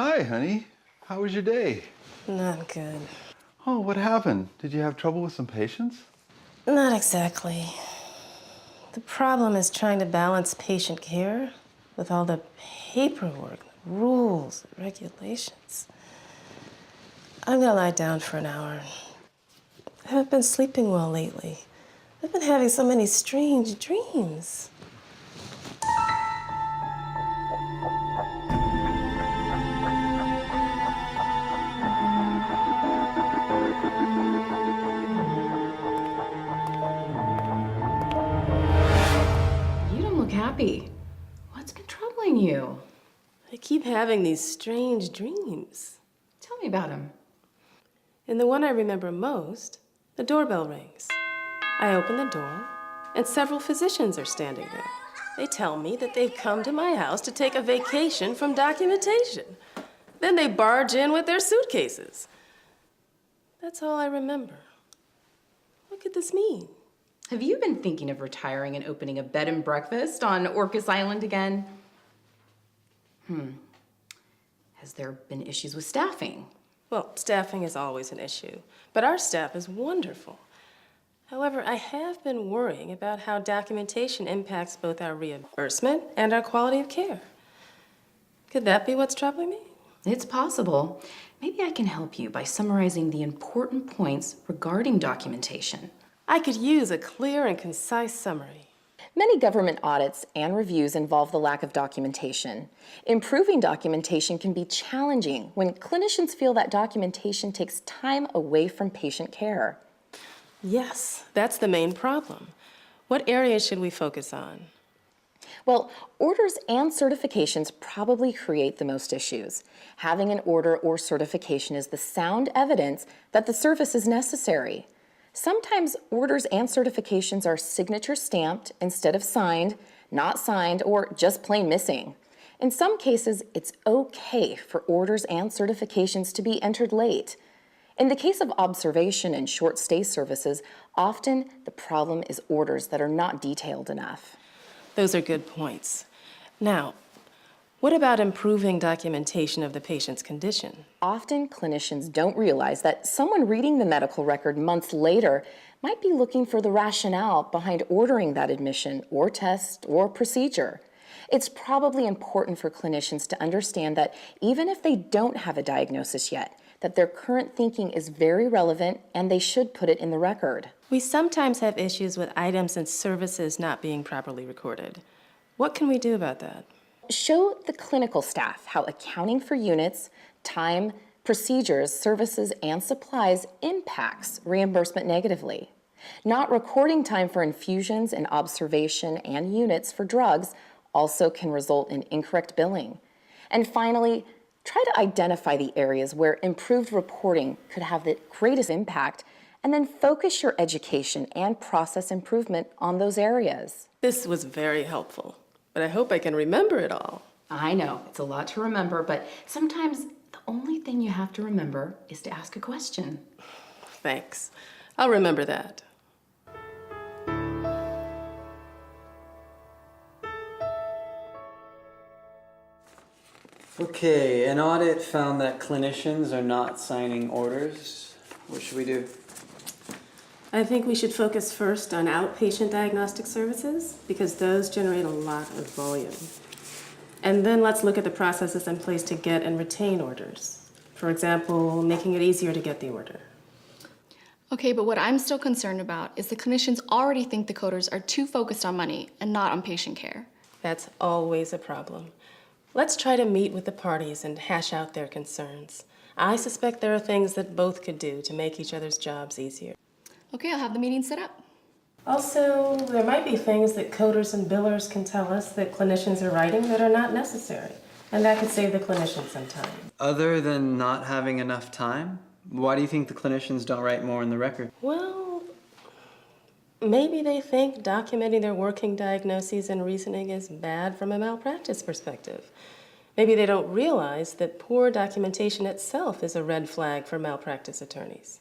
Hi, honey. How was your day? Not good. Oh, what happened? Did you have trouble with some patients? Not exactly. The problem is trying to balance patient care with all the paperwork, rules, regulations. I'm gonna lie down for an hour. I haven't been sleeping well lately. I've been having so many strange dreams. You don't look happy. What's been troubling you? I keep having these strange dreams. Tell me about him. And the one I remember most, the doorbell rings. I open the door, and several physicians are standing there. They tell me that they've come to my house to take a vacation from documentation. Then they barge in with their suitcases. That's all I remember. What could this mean? Have you been thinking of retiring and opening a bed and breakfast on Orcas Island again? Has there been issues with staffing? Well, staffing is always an issue, but our staff is wonderful. However, I have been worrying about how documentation impacts both our reimbursement and our quality of care. Could that be what's troubling me? It's possible. Maybe I can help you by summarizing the important points regarding documentation. I could use a clear and concise summary. Many government audits and reviews involve the lack of documentation. Improving documentation can be challenging when clinicians feel that documentation takes time away from patient care. Yes, that's the main problem. What areas should we focus on? Well, orders and certifications probably create the most issues. Having an order or certification is the sound evidence that the service is necessary. Sometimes orders and certifications are signature stamped instead of signed, not signed, or just plain missing. In some cases, it's okay for orders and certifications to be entered late. In the case of observation and short stay services, often the problem is orders that are not detailed enough. Those are good points. Now, what about improving documentation of the patient's condition? Often clinicians don't realize that someone reading the medical record months later might be looking for the rationale behind ordering that admission or test or procedure. It's probably important for clinicians to understand that even if they don't have a diagnosis yet, that their current thinking is very relevant and they should put it in the record. We sometimes have issues with items and services not being properly recorded. What can we do about that? Show the clinical staff how accounting for units, time, procedures, services, and supplies impacts reimbursement negatively. Not recording time for infusions and observation and units for drugs also can result in incorrect billing. And finally, try to identify the areas where improved reporting could have the greatest impact, and then focus your education and process improvement on those areas. This was very helpful, but I hope I can remember it all. I know, it's a lot to remember, but sometimes the only thing you have to remember is to ask a question. Thanks. I'll remember that. Okay, an audit found that clinicians are not signing orders. What should we do? I think we should focus first on outpatient diagnostic services because those generate a lot of volume. And then let's look at the processes in place to get and retain orders. For example, making it easier to get the order. Okay, but what I'm still concerned about is the clinicians already think the coders are too focused on money and not on patient care. That's always a problem. Let's try to meet with the parties and hash out their concerns. I suspect there are things that both could do to make each other's jobs easier. Okay, I'll have the meeting set up. Also, there might be things that coders and billers can tell us that clinicians are writing that are not necessary, and that could save the clinician some time. Other than not having enough time, why do you think the clinicians don't write more in the record? Well, maybe they think documenting their working diagnoses and reasoning is bad from a malpractice perspective. Maybe they don't realize that poor documentation itself is a red flag for malpractice attorneys.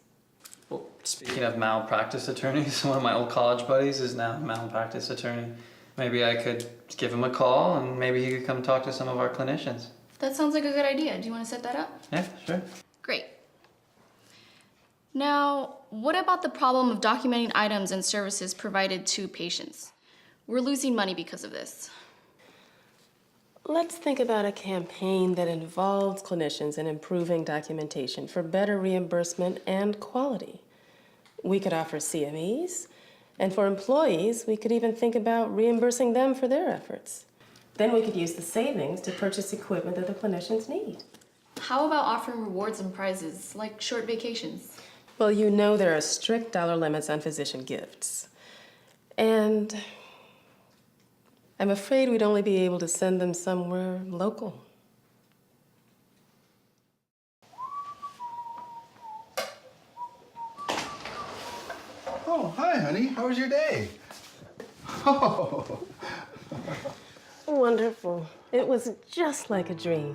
Well, speaking of malpractice attorneys, one of my old college buddies is now a malpractice attorney. Maybe I could give him a call and maybe he could come talk to some of our clinicians. That sounds like a good idea. Do you want to set that up? Yeah, sure. Great. Now, what about the problem of documenting items and services provided to patients? We're losing money because of this. Let's think about a campaign that involves clinicians in improving documentation for better reimbursement and quality. We could offer CMEs, and for employees, we could even think about reimbursing them for their efforts. Then we could use the savings to purchase equipment that the clinicians need. How about offering rewards and prizes, like short vacations? Well, you know there are strict dollar limits on physician gifts. And I'm afraid we'd only be able to send them somewhere local. Oh, hi, honey. How was your day? Oh. Wonderful. It was just like a dream.